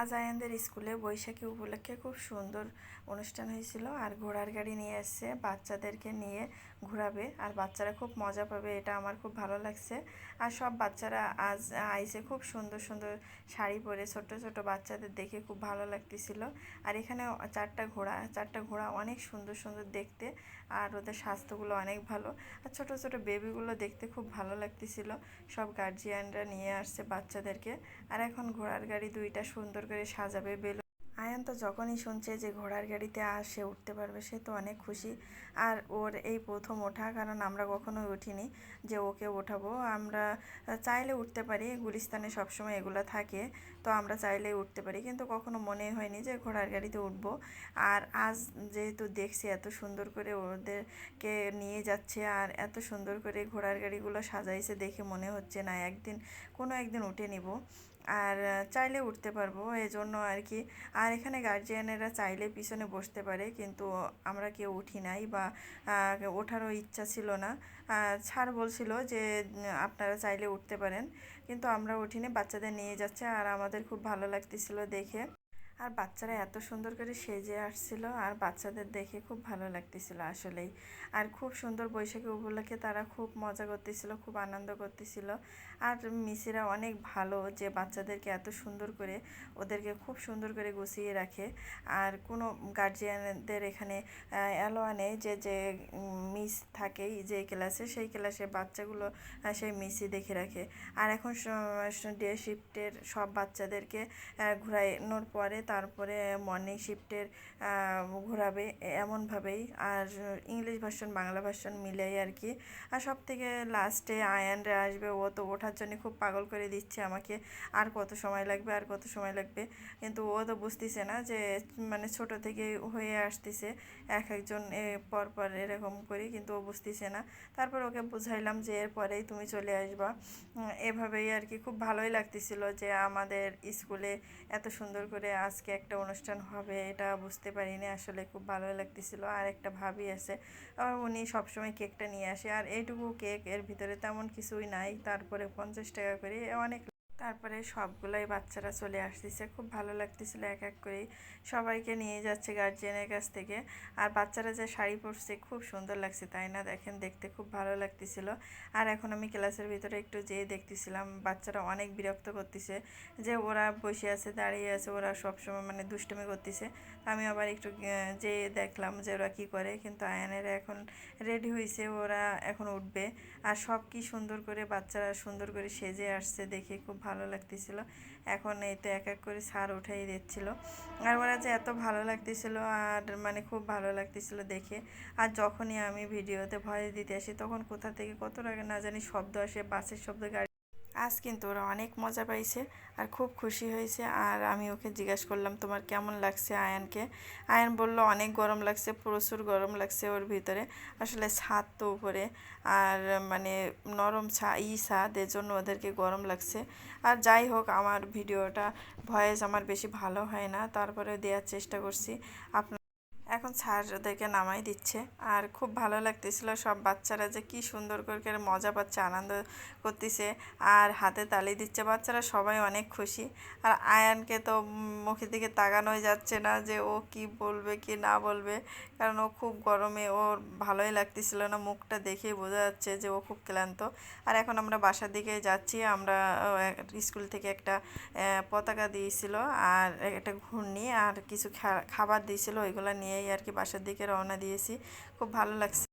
আজ আয়ানদের স্কুলে বৈশাখী উপলক্ষে খুব সুন্দর অনুষ্ঠান হয়েছিল। আর ঘোড়ার গাড়ি নিয়ে এসছে, বাচ্চাদেরকে নিয়ে ঘোরাবে আর বাচ্চারা খুব মজা পাবে, এটা আমার খুব ভালো লাগছে। আর সব বাচ্চারা আজ আইসে খুব সুন্দর সুন্দর শাড়ি পরে, ছোট ছোট বাচ্চাদের দেখে খুব ভালো লাগতেছিল। আর এখানে চারটা ঘোড়া অনেক সুন্দর সুন্দর দেখতে, আর ওদের স্বাস্থ্যগুলো অনেক ভালো। আর ছোট ছোট বেবিগুলো দেখতে খুব ভালো লাগতেছিল। সব গার্জিয়ানরা নিয়ে আসছে বাচ্চাদেরকে। আর এখন ঘোড়ার গাড়ি দুইটা সুন্দর করে সাজাবে। আয়ান তো যখনই শুনছে যে ঘোড়ার গাড়িতে সে উঠতে পারবে, সে তো অনেক খুশি। আর ওর এই প্রথম ওঠা, কারণ আমরা কখনোই উঠিনি যে ওকে ওঠাবো। আমরা চাইলে উঠতে পারি, গুলিস্তানে সবসময় এগুলো থাকে, তো আমরা চাইলেই উঠতে পারি, কিন্তু কখনো মনে হয়নি যে ঘোড়ার গাড়িতে উঠবো। আর আজ যেহেতু দেখছি এত সুন্দর করে ওদেরকে নিয়ে যাচ্ছে আর এত সুন্দর করে ঘোড়ার গাড়িগুলো সাজাইছে, দেখে মনে হচ্ছে না কোনো একদিন উঠে নিব। আর চাইলে উঠতে পারবো, এই জন্য আর কি। আর এখানে গার্জিয়ানেরা চাইলে পিছনে বসতে পারে, কিন্তু আমরা কেউ উঠি নাই বা ওঠারও ইচ্ছা ছিল না। স্যার বলছিল যে আপনারা চাইলে উঠতে পারেন, কিন্তু আমরা উঠিনি। বাচ্চাদের নিয়ে যাচ্ছে আর আমাদের খুব ভালো লাগতেছিল দেখে। আর বাচ্চারা এত সুন্দর করে সেজে আসছিল, আর বাচ্চাদের দেখে খুব ভালো লাগতেছিল আসলেই। আর খুব সুন্দর বৈশাখী উপলক্ষে তারা খুব মজা করতেছিল, খুব আনন্দ করতেছিল। আর মিসিরা অনেক ভালো যে বাচ্চাদেরকে এত সুন্দর করে, ওদেরকে খুব সুন্দর করে গুছিয়ে রাখে। আর কোনো গার্জিয়ানদের এখানে অ্যালোয়া নেই যে যে মিস থাকেই যে ক্লাসে, সেই ক্লাসে বাচ্চাগুলো সেই মিসই দেখে রাখে। আর এখন ডে শিফটের সব বাচ্চাদেরকে ঘোরানোর পরে তারপরে মর্নিং শিফটের ঘোরাবে এমনভাবেই। আর ইংলিশ ভার্সন বাংলা ভার্সন মিলেই আর কি। আর সব থেকে লাস্টে আয়ানরা আসবে, ও তো ওঠার জন্য খুব পাগল করে দিচ্ছে আমাকে, আর কত সময় লাগবে, আর কত সময় লাগবে। কিন্তু ও তো বুঝতেছে না যে মানে ছোট থেকে হয়ে আসতেছে এক একজন পর পর এরকম করি, কিন্তু ও বুঝতেছে না। তারপর ওকে বুঝাইলাম যে এরপরেই তুমি চলে আসবা। এভাবেই আর কি। খুব ভালোই লাগতেছিল যে আমাদের স্কুলে এত সুন্দর করে আজকে একটা অনুষ্ঠান হবে, এটা বুঝতে পারিনি আসলে। খুব ভালোই লাগতেছিল। আর একটা ভাবি আছে, উনি সবসময় কেকটা নিয়ে আসে, আর এইটুকু কেক, এর ভিতরে তেমন কিছুই নাই, তারপরে 50 টাকা করে অনেক। তারপরে সবগুলাই বাচ্চারা চলে আসতেছে, খুব ভালো লাগতেছিল। এক এক করেই সবাইকে নিয়ে যাচ্ছে গার্জিয়ানের কাছ থেকে। আর বাচ্চারা যে শাড়ি পরছে খুব সুন্দর লাগছে, তাই না? দেখেন, দেখতে খুব ভালো লাগতেছিল। আর এখন আমি ক্লাসের ভিতরে একটু যেয়ে দেখতেছিলাম, বাচ্চারা অনেক বিরক্ত করতেছে যে ওরা বসে আছে, দাঁড়িয়ে আছে, ওরা সবসময় মানে দুষ্টুমি করতেছে। আমি আবার একটু যেয়ে দেখলাম যে ওরা কী করে। কিন্তু আয়ানেরা এখন রেডি হয়েছে, ওরা এখন উঠবে। আর সব কি সুন্দর করে বাচ্চারা সুন্দর করে সেজে আসছে, দেখে খুব ভালো লাগতেছিল। এখন এই তো এক এক করে স্যার উঠাই দিচ্ছিল। আর ওরা যে এত ভালো লাগতেছিল, আর মানে খুব ভালো লাগতেছিল দেখে। আর যখনই আমি ভিডিওতে ভয়েস দিতে আসি, তখন কোথা থেকে কত টাকা না জানি শব্দ আসে, বাসের শব্দ, গাড়ি। আজ কিন্তু ওরা অনেক মজা পাইছে আর খুব খুশি হয়েছে। আর আমি ওকে জিজ্ঞাসা করলাম তোমার কেমন লাগছে আয়ানকে। আয়ান বলল অনেক গরম লাগছে, প্রচুর গরম লাগছে ওর ভিতরে। আসলে ছাদ তো উপরে, আর মানে নরম ছাদ, এর জন্য ওদেরকে গরম লাগছে। আর যাই হোক, আমার ভিডিওটা ভয়েস আমার বেশি ভালো হয় না, তারপরে দেওয়ার চেষ্টা করছি। এখন স্যার ওদেরকে নামাই দিচ্ছে। আর খুব ভালো লাগতেছিল, সব বাচ্চারা যে কি সুন্দর করে মজা পাচ্ছে, আনন্দ করতেছে আর হাতে তালি দিচ্ছে। বাচ্চারা সবাই অনেক খুশি। আর আয়ানকে তো মুখের দিকে তাকানোই যাচ্ছে না যে ও কি বলবে কি না বলবে, কারণ ও খুব গরমে, ওর ভালোই লাগতেছিল না, মুখটা দেখেই বোঝা যাচ্ছে যে ও খুব ক্লান্ত। আর এখন আমরা বাসার দিকে যাচ্ছি। আমরা স্কুল থেকে একটা পতাকা দিয়েছিল, আর একটা ঘূর্ণি, আর কিছু খাবার দিয়েছিল, ওইগুলো নিয়েই আর কি বাসার দিকে রওনা দিয়েছি। খুব ভালো লাগছে।